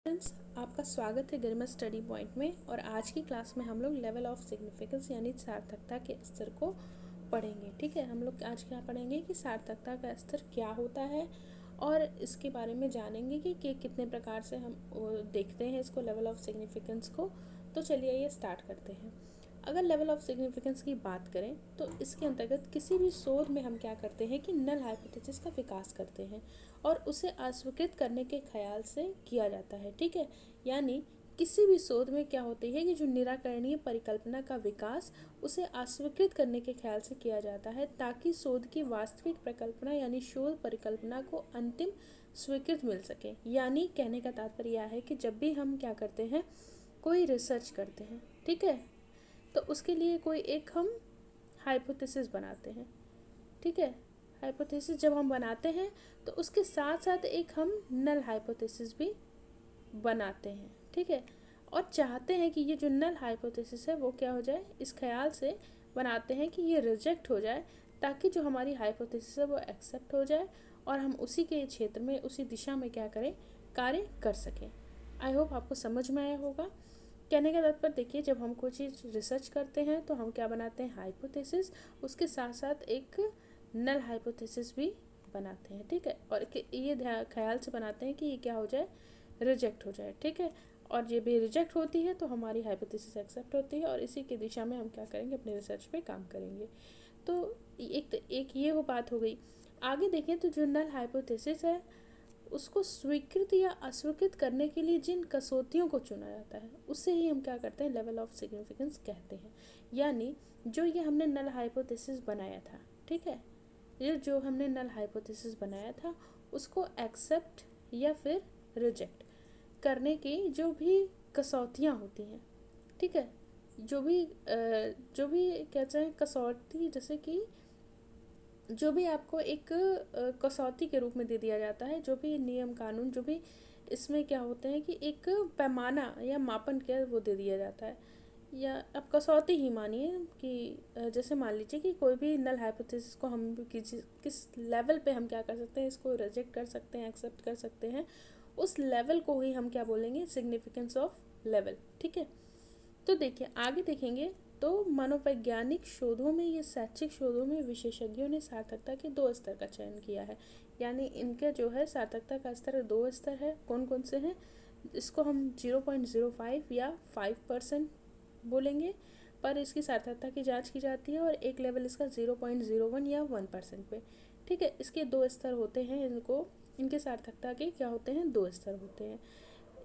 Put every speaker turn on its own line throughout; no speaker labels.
Friends, आपका स्वागत है गरिमा स्टडी पॉइंट में। और आज की क्लास में हम लोग लेवल ऑफ सिग्निफिकेंस यानी सार्थकता के स्तर को पढ़ेंगे। ठीक है, हम लोग आज क्या पढ़ेंगे कि सार्थकता का स्तर क्या होता है और इसके बारे में जानेंगे कि कितने प्रकार से हम देखते हैं इसको, लेवल ऑफ सिग्निफिकेंस को। तो चलिए ये स्टार्ट करते हैं। अगर लेवल ऑफ सिग्निफिकेंस की बात करें तो इसके अंतर्गत किसी भी शोध में हम क्या करते हैं कि नल हाइपोथेसिस का विकास करते हैं और उसे अस्वीकृत करने के ख्याल से किया जाता है। ठीक है, यानी किसी भी शोध में क्या होती है कि जो निराकरणीय परिकल्पना का विकास उसे अस्वीकृत करने के ख्याल से किया जाता है ताकि शोध की वास्तविक परिकल्पना यानी शोध परिकल्पना को अंतिम स्वीकृत मिल सके। यानी कहने का तात्पर्य यह है कि जब भी हम क्या करते हैं, कोई रिसर्च करते हैं, ठीक है, तो उसके लिए कोई एक हम हाइपोथेसिस बनाते हैं। ठीक है, हाइपोथेसिस जब हम बनाते हैं तो उसके साथ साथ एक हम नल हाइपोथेसिस भी बनाते हैं। ठीक है, और चाहते हैं कि ये जो नल हाइपोथेसिस है वो क्या हो जाए, इस ख्याल से बनाते हैं कि ये रिजेक्ट हो जाए ताकि जो हमारी हाइपोथेसिस है वो एक्सेप्ट हो जाए और हम उसी के क्षेत्र में, उसी दिशा में क्या करें, कार्य कर सकें। आई होप आपको समझ में आया होगा। कहने का तात्पर्य देखिए, जब हम कोई चीज़ रिसर्च करते हैं तो हम क्या बनाते हैं, हाइपोथेसिस, उसके साथ साथ एक नल हाइपोथेसिस भी बनाते हैं। ठीक है, और ये ख्याल से बनाते हैं कि ये क्या हो जाए, रिजेक्ट हो जाए। ठीक है, और ये भी रिजेक्ट होती है तो हमारी हाइपोथेसिस एक्सेप्ट होती है और इसी की दिशा में हम क्या करेंगे, अपने रिसर्च पे काम करेंगे। तो एक ये वो बात हो गई। आगे देखें तो जो नल हाइपोथेसिस है उसको स्वीकृत या अस्वीकृत करने के लिए जिन कसौटियों को चुना जाता है उससे ही हम क्या करते हैं, लेवल ऑफ सिग्निफिकेंस कहते हैं। यानी जो ये हमने नल हाइपोथेसिस बनाया था, ठीक है, ये जो हमने नल हाइपोथेसिस बनाया था उसको एक्सेप्ट या फिर रिजेक्ट करने की जो भी कसौटियाँ होती हैं, ठीक है, जो भी कहते हैं कसौटी, जैसे कि जो भी आपको एक कसौटी के रूप में दे दिया जाता है, जो भी नियम कानून, जो भी इसमें क्या होते हैं कि एक पैमाना या मापन क्या वो दे दिया जाता है, या अब कसौटी ही मानिए कि जैसे मान लीजिए कि कोई भी नल हाइपोथेसिस को हम किस लेवल पे हम क्या कर सकते हैं, इसको रिजेक्ट कर सकते हैं, एक्सेप्ट कर सकते हैं, उस लेवल को ही हम क्या बोलेंगे, सिग्निफिकेंस ऑफ लेवल। ठीक है, तो देखिए आगे देखेंगे तो मनोवैज्ञानिक शोधों में, ये शैक्षिक शोधों में विशेषज्ञों ने सार्थकता के 2 स्तर का चयन किया है। यानी इनके जो है सार्थकता का स्तर 2 स्तर है। कौन कौन से हैं, इसको हम 0.05 या 5% बोलेंगे पर इसकी सार्थकता की जांच की जाती है, और एक लेवल इसका 0.01 या 1% पे। ठीक है, इसके 2 स्तर होते हैं, इनके सार्थकता के क्या होते हैं, 2 स्तर होते हैं।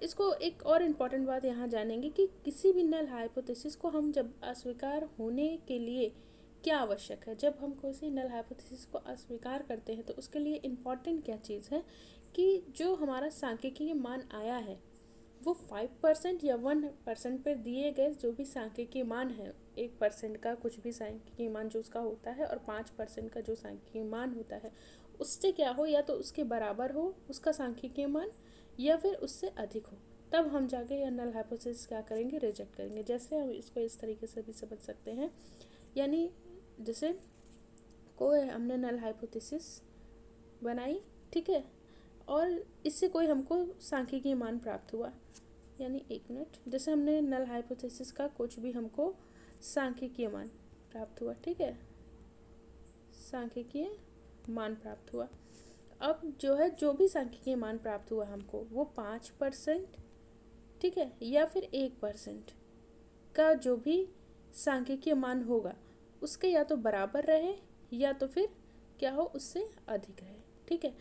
इसको एक और इम्पॉर्टेंट बात यहाँ जानेंगे कि किसी भी नल हाइपोथेसिस को हम जब अस्वीकार होने के लिए क्या आवश्यक है, जब हम किसी नल हाइपोथेसिस को अस्वीकार करते हैं तो उसके लिए इम्पॉर्टेंट क्या चीज़ है कि जो हमारा सांख्यिकीय मान आया है वो 5% या 1% पर दिए गए जो भी सांख्यिकीय मान है, 1% का कुछ भी सांख्यिकीय मान जो उसका होता है और 5% का जो सांख्यिकीय मान होता है, उससे क्या हो, या तो उसके बराबर हो उसका सांख्यिकीय मान या फिर उससे अधिक हो, तब हम जाके यह नल हाइपोथेसिस क्या करेंगे, रिजेक्ट करेंगे। जैसे हम इसको इस तरीके से भी समझ सकते हैं, यानी जैसे कोई हमने नल हाइपोथेसिस बनाई, ठीक है, और इससे कोई हमको सांख्यिकीय मान प्राप्त हुआ, यानी एक मिनट, जैसे हमने नल हाइपोथेसिस का कुछ भी हमको सांख्यिकीय मान प्राप्त हुआ, ठीक है, सांख्यिकीय मान प्राप्त हुआ। अब जो है, जो भी सांख्यिकीय मान प्राप्त हुआ हमको, वो 5%, ठीक है, या फिर 1% का जो भी सांख्यिकीय मान होगा उसके या तो बराबर रहे या तो फिर क्या हो, उससे अधिक रहे। ठीक है,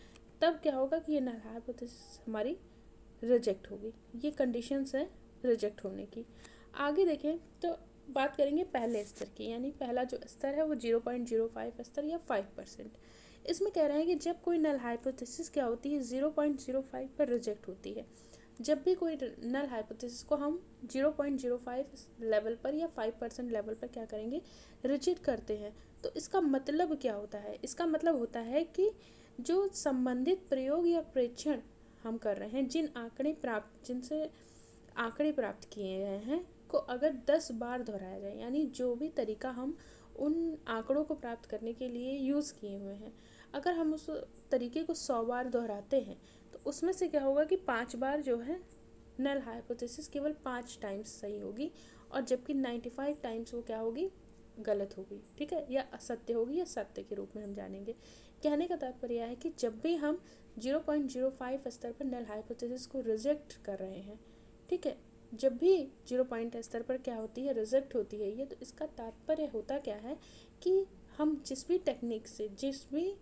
तब क्या होगा कि ये नल हाइपोथेसिस हमारी रिजेक्ट होगी। ये कंडीशंस है रिजेक्ट होने की। आगे देखें तो बात करेंगे पहले स्तर की, यानी पहला जो स्तर है वो 0.05 स्तर या 5%। इसमें कह रहे हैं कि जब कोई नल हाइपोथेसिस क्या होती है, 0.05 पर रिजेक्ट होती है। जब भी कोई नल हाइपोथेसिस को हम 0.05 लेवल पर या 5% लेवल पर क्या करेंगे, रिजेक्ट करते हैं, तो इसका मतलब क्या होता है, इसका मतलब होता है कि जो संबंधित प्रयोग या प्रेक्षण हम कर रहे हैं, जिनसे आंकड़े प्राप्त किए गए हैं को अगर 10 बार दोहराया जाए, यानी जो भी तरीका हम उन आंकड़ों को प्राप्त करने के लिए यूज़ किए हुए हैं, अगर हम उस तरीके को 100 बार दोहराते हैं तो उसमें से क्या होगा कि 5 बार जो है नल हाइपोथेसिस केवल 5 टाइम्स सही होगी, और जबकि 95 टाइम्स वो क्या होगी, गलत होगी, ठीक है, या असत्य होगी, या सत्य के रूप में हम जानेंगे। कहने का तात्पर्य है कि जब भी हम 0.05 स्तर पर नल हाइपोथेसिस को रिजेक्ट कर रहे हैं, ठीक है, जब भी 0 पॉइंट स्तर पर क्या होती है, रिजेक्ट होती है ये, तो इसका तात्पर्य होता क्या है कि हम जिस भी टेक्निक से, जिस भी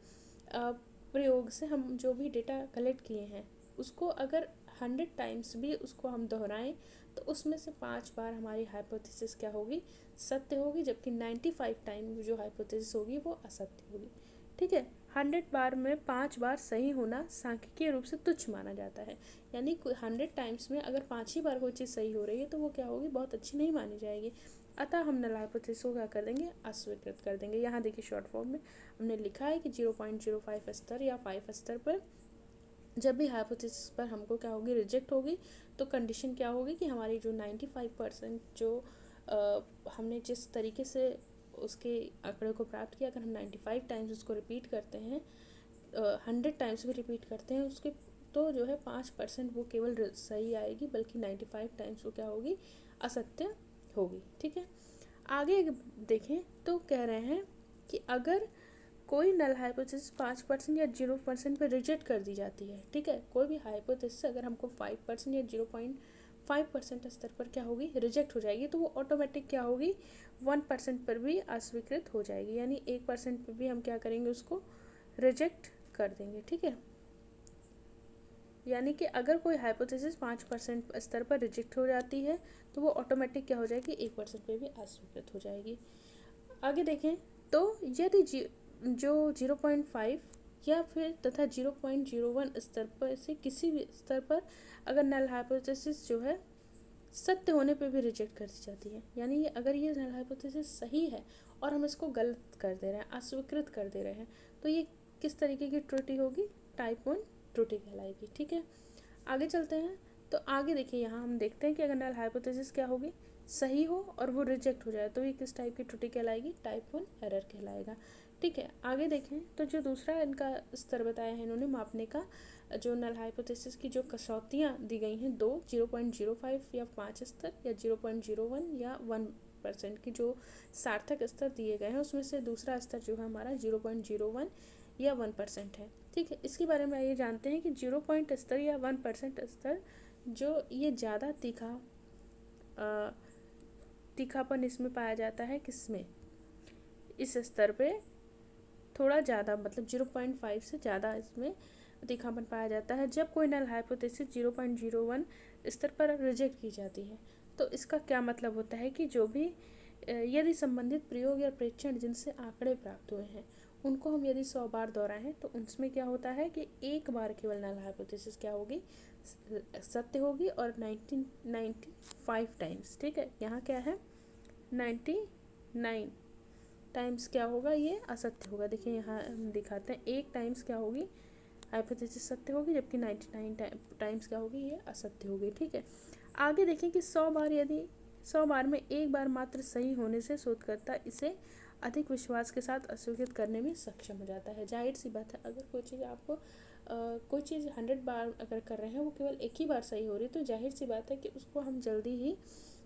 प्रयोग से हम जो भी डेटा कलेक्ट किए हैं, उसको अगर 100 टाइम्स भी उसको हम दोहराएं, तो उसमें से 5 बार हमारी हाइपोथेसिस क्या होगी, सत्य होगी, जबकि 95 टाइम जो हाइपोथेसिस होगी वो असत्य होगी, ठीक है। 100 बार में 5 बार सही होना सांख्यिकीय रूप से तुच्छ माना जाता है, यानी 100 टाइम्स में अगर 5 ही बार कोई चीज़ सही हो रही है तो वो क्या होगी, बहुत अच्छी नहीं मानी जाएगी। अतः हम नल हाइपोथेसिस को क्या कर देंगे, अस्वीकृत कर देंगे। यहाँ देखिए शॉर्ट फॉर्म में हमने लिखा है कि 0.05 स्तर या 5 स्तर पर जब भी हाइपोथेसिस पर हमको क्या होगी, रिजेक्ट होगी, तो कंडीशन क्या होगी कि हमारी जो 95% जो हमने जिस तरीके से उसके आंकड़े को प्राप्त किया, अगर हम 95 टाइम्स उसको रिपीट करते हैं, 100 टाइम्स भी रिपीट करते हैं उसके, तो जो है 5% वो केवल सही आएगी, बल्कि 95 टाइम्स वो क्या होगी, असत्य होगी, ठीक है। आगे देखें तो कह रहे हैं कि अगर कोई नल हाइपोथेसिस 5% या 0% पर रिजेक्ट कर दी जाती है, ठीक है, कोई भी हाइपोथेसिस अगर हमको 5% या 0.5% स्तर पर क्या होगी, रिजेक्ट हो जाएगी, तो वो ऑटोमेटिक क्या होगी, 1% पर भी अस्वीकृत हो जाएगी, यानी 1% पर भी हम क्या करेंगे, उसको रिजेक्ट कर देंगे, ठीक है। यानी कि अगर कोई हाइपोथेसिस 5% स्तर पर रिजेक्ट हो जाती है, तो वो ऑटोमेटिक क्या हो जाएगी, 1% पे भी अस्वीकृत हो जाएगी। आगे देखें तो यदि जो 0.5 या फिर तथा 0.01 स्तर पर से किसी भी स्तर पर अगर नल हाइपोथेसिस जो है सत्य होने पे भी रिजेक्ट कर दी जाती है, यानी ये अगर ये नल हाइपोथेसिस सही है और हम इसको गलत कर दे रहे हैं, अस्वीकृत कर दे रहे हैं, तो ये किस तरीके की त्रुटि होगी, टाइप 1 त्रुटि कहलाएगी, ठीक है। आगे चलते हैं तो आगे देखिए यहाँ हम देखते हैं कि अगर नल हाइपोथेसिस क्या होगी, सही हो और वो रिजेक्ट हो जाए, तो ये किस टाइप की त्रुटि कहलाएगी, टाइप 1 एरर कहलाएगा, ठीक है। आगे देखें तो जो दूसरा इनका स्तर बताया है इन्होंने मापने का, जो नल हाइपोथेसिस की जो कसौटियाँ दी गई हैं, 0.05 या 5 स्तर, या 0.01 या 1% की जो सार्थक स्तर दिए गए हैं, उसमें से दूसरा स्तर जो है हमारा 0.01 या 1% है, ठीक है। इसके बारे में आइए जानते हैं कि 0 स्तर या 1% स्तर जो ये ज़्यादा तीखापन इसमें पाया जाता है, किसमें, इस स्तर पे थोड़ा ज़्यादा, मतलब 0.5 से ज़्यादा इसमें तीखापन पाया जाता है जब कोई नल हाइपोथेसिस 0.01 स्तर पर रिजेक्ट की जाती है। तो इसका क्या मतलब होता है कि जो भी यदि संबंधित प्रयोग या प्रेक्षण जिनसे आंकड़े प्राप्त हुए हैं उनको हम यदि 100 बार दोहराएं, तो उनमें क्या होता है कि एक बार केवल नल हाइपोथेसिस क्या होगी, सत्य होगी, और 95 टाइम्स, ठीक है, यहाँ क्या है 99 टाइम्स क्या होगा, ये असत्य होगा। देखिए यहाँ हम दिखाते हैं, एक टाइम्स क्या होगी, हाइपोथेसिस सत्य होगी, जबकि 99 टाइम्स क्या होगी, ये असत्य होगी, ठीक है। आगे देखें कि 100 बार, यदि 100 बार में एक बार मात्र सही होने से शोधकर्ता इसे अधिक विश्वास के साथ अस्वीकृत करने में सक्षम हो जाता है। जाहिर सी बात है, अगर कोई चीज़ आपको कोई चीज़ 100 बार अगर कर रहे हैं, वो केवल एक ही बार सही हो रही है, तो जाहिर सी बात है कि उसको हम जल्दी ही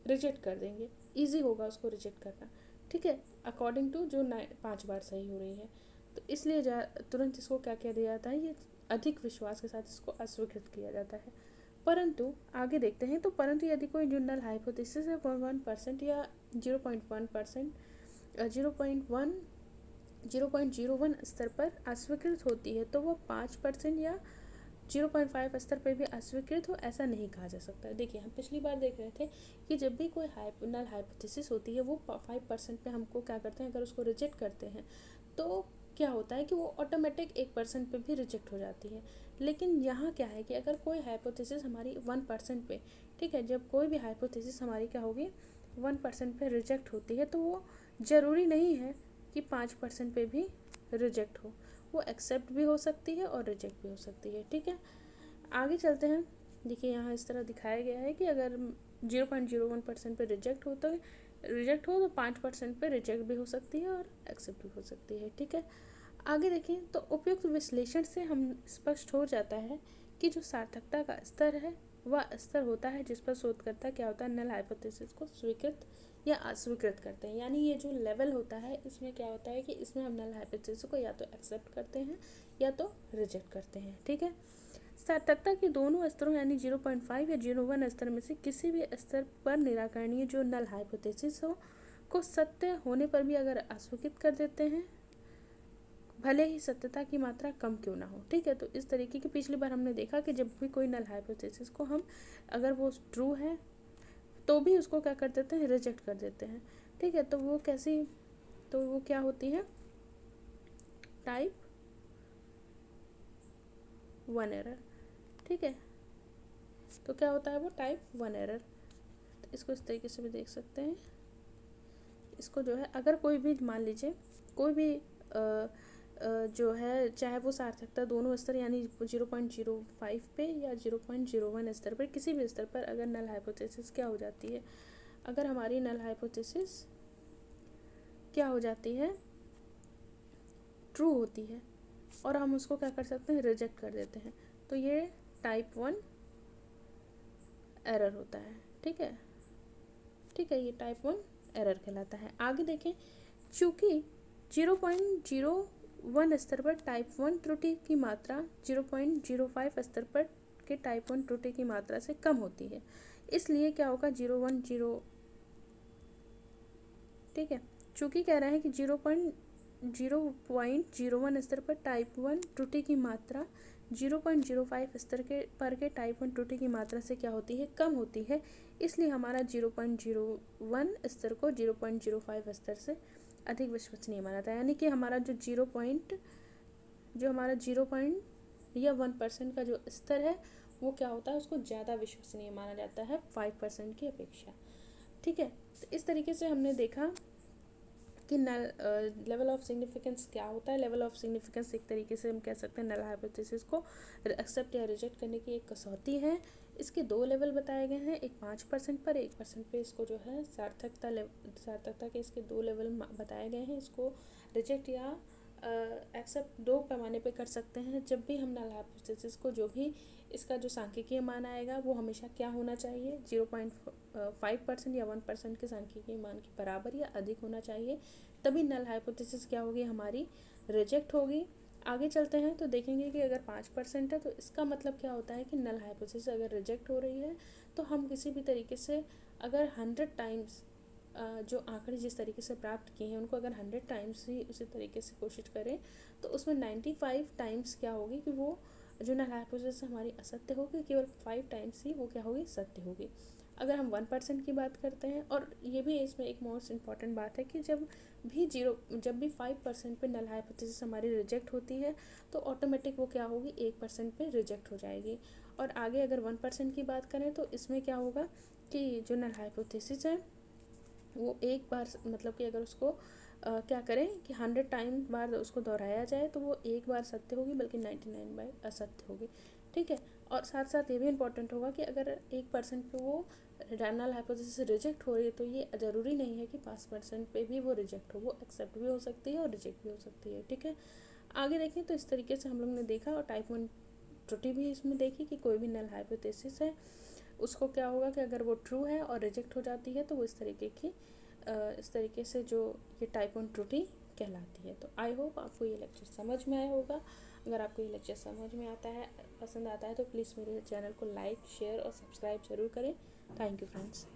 रिजेक्ट कर देंगे, ईजी होगा उसको रिजेक्ट करना, ठीक है, अकॉर्डिंग टू जो 5 बार सही हो रही है। तो इसलिए तुरंत इसको क्या कह दिया जाता है, ये अधिक विश्वास के साथ इसको अस्वीकृत किया जाता है। परंतु आगे देखते हैं, तो परंतु यदि कोई जो नल हाइपोथेसिस है 1% या 0.1%, 0.01 स्तर पर अस्वीकृत होती है, तो वह 5% या 0.5 स्तर पर भी अस्वीकृत हो, ऐसा नहीं कहा जा सकता। देखिए हम पिछली बार देख रहे थे कि जब भी कोई नल हाइपोथेसिस होती है, वो 5% पे हमको क्या करते हैं, अगर उसको रिजेक्ट करते हैं तो क्या होता है कि वो ऑटोमेटिक 1% पे भी रिजेक्ट हो जाती है। लेकिन यहाँ क्या है कि अगर कोई हाइपोथेसिस हमारी 1% पे, ठीक है, जब कोई भी हाइपोथेसिस हमारी क्या होगी 1% पे रिजेक्ट होती है, तो वो ज़रूरी नहीं है कि 5% पे भी रिजेक्ट हो, वो एक्सेप्ट भी हो सकती है और रिजेक्ट भी हो सकती है, ठीक है। आगे चलते हैं। देखिए यहाँ इस तरह दिखाया गया है कि अगर 0.01% पे रिजेक्ट हो तो 5% पे रिजेक्ट भी हो सकती है और एक्सेप्ट भी हो सकती है, ठीक है। आगे देखें तो उपयुक्त विश्लेषण से हम स्पष्ट हो जाता है कि जो सार्थकता का स्तर है वह स्तर होता है जिस पर शोधकर्ता क्या होता है, नल हाइपोथेसिस को स्वीकृत या अस्वीकृत करते हैं। यानी ये जो लेवल होता है इसमें क्या होता है कि इसमें हम नल हाइपोथेसिस को या तो एक्सेप्ट करते हैं या तो रिजेक्ट करते हैं। ठीक है, सार्थकता के दोनों स्तरों यानी 0.5 या 0.1 स्तर में से किसी भी स्तर पर निराकरणीय जो नल हाइपोथेसिस हो को सत्य होने पर भी अगर अस्वीकृत कर देते हैं, भले ही सत्यता की मात्रा कम क्यों ना हो। ठीक है, तो इस तरीके की पिछली बार हमने देखा कि जब भी कोई नल हाइपोथेसिस को हम अगर वो ट्रू है तो भी उसको क्या कर देते हैं, रिजेक्ट कर देते हैं। ठीक है, तो वो कैसी, तो वो क्या होती है, टाइप 1 एरर। ठीक है, तो क्या होता है वो टाइप 1 एरर। तो इसको इस तरीके से भी देख सकते हैं। इसको जो है अगर कोई भी मान लीजिए कोई भी जो है चाहे वो सार्थकता दोनों स्तर यानी 0.05 पे या 0.01 स्तर पर, किसी भी स्तर पर अगर नल हाइपोथेसिस क्या हो जाती है, अगर हमारी नल हाइपोथेसिस क्या हो जाती है, ट्रू होती है, और हम उसको क्या कर सकते हैं, रिजेक्ट कर देते हैं, तो ये टाइप 1 एरर होता है। ठीक है, ठीक है, ये टाइप 1 एरर कहलाता है। आगे देखें, चूँकि 0.01 स्तर पर टाइप 1 त्रुटि की मात्रा 0.05 स्तर पर के टाइप 1 त्रुटि की मात्रा से कम होती है, इसलिए क्या होगा 0.10। ठीक है, चूँकि कह रहे हैं कि 0.01 स्तर पर टाइप 1 त्रुटि की मात्रा 0.05 स्तर के टाइप 1 त्रुटि की मात्रा से क्या होती है, कम होती है, इसलिए हमारा 0.01 स्तर को 0.05 स्तर से अधिक विश्वसनीय माना था। यानी कि हमारा जो हमारा 0.1% का जो स्तर है वो क्या होता है, उसको ज़्यादा विश्वसनीय माना जाता है 5% की अपेक्षा। ठीक है, तो इस तरीके से हमने देखा कि नल लेवल ऑफ सिग्निफिकेंस क्या होता है। लेवल ऑफ सिग्निफिकेंस एक तरीके से हम कह सकते हैं नल हाइपोथेसिस को एक्सेप्ट या रिजेक्ट करने की एक कसौटी है। इसके 2 लेवल बताए गए हैं, एक 5% पर, 1% पे इसको जो है सार्थकता के इसके 2 लेवल बताए गए हैं। इसको रिजेक्ट या एक्सेप्ट 2 पैमाने पे कर सकते हैं। जब भी हम नल हाइपोथेसिस को जो भी इसका जो सांख्यिकीय मान आएगा वो हमेशा क्या होना चाहिए, 0.5% या 1% के सांख्यिकीय मान के बराबर या अधिक होना चाहिए, तभी नल हाइपोथेसिस क्या होगी, हमारी रिजेक्ट होगी। आगे चलते हैं तो देखेंगे कि अगर 5% है तो इसका मतलब क्या होता है कि नल हाइपोथेसिस अगर रिजेक्ट हो रही है तो हम किसी भी तरीके से अगर 100 टाइम्स जो आंकड़े जिस तरीके से प्राप्त किए हैं उनको अगर 100 टाइम्स ही उसी तरीके से कोशिश करें तो उसमें 95 टाइम्स क्या होगी कि वो जो नल हाइपोथेसिस हमारी असत्य होगी, केवल 5 टाइम्स ही वो क्या होगी, सत्य होगी। अगर हम 1% की बात करते हैं, और ये भी इसमें एक मोस्ट इम्पॉर्टेंट बात है कि जब भी 5% पे नल हाइपोथेसिस हमारी रिजेक्ट होती है तो ऑटोमेटिक वो क्या होगी, 1% पे रिजेक्ट हो जाएगी। और आगे अगर 1% की बात करें तो इसमें क्या होगा कि जो नल हाइपोथेसिस है वो एक बार मतलब कि अगर उसको क्या करें कि 100 टाइम बार उसको दोहराया जाए तो वो एक बार सत्य होगी, बल्कि 99 बार असत्य होगी। ठीक है, और साथ साथ ये भी इम्पोर्टेंट होगा कि अगर 1% पे वो नल हाइपोथेसिस रिजेक्ट हो रही है तो ये ज़रूरी नहीं है कि 5% पे भी वो रिजेक्ट हो, वो एक्सेप्ट भी हो सकती है और रिजेक्ट भी हो सकती है। ठीक है, आगे देखें तो इस तरीके से हम लोग ने देखा और टाइप 1 त्रुटि भी इसमें देखी कि कोई भी नल हाइपोथेसिस है उसको क्या होगा कि अगर वो ट्रू है और रिजेक्ट हो जाती है तो वो इस तरीके से जो ये टाइप 1 त्रुटि कहलाती है। तो आई होप आपको ये लेक्चर समझ में आया होगा। अगर आपको ये लेक्चर समझ में आता है, पसंद आता है, तो प्लीज़ मेरे चैनल को लाइक, शेयर और सब्सक्राइब जरूर करें। Thank you friends.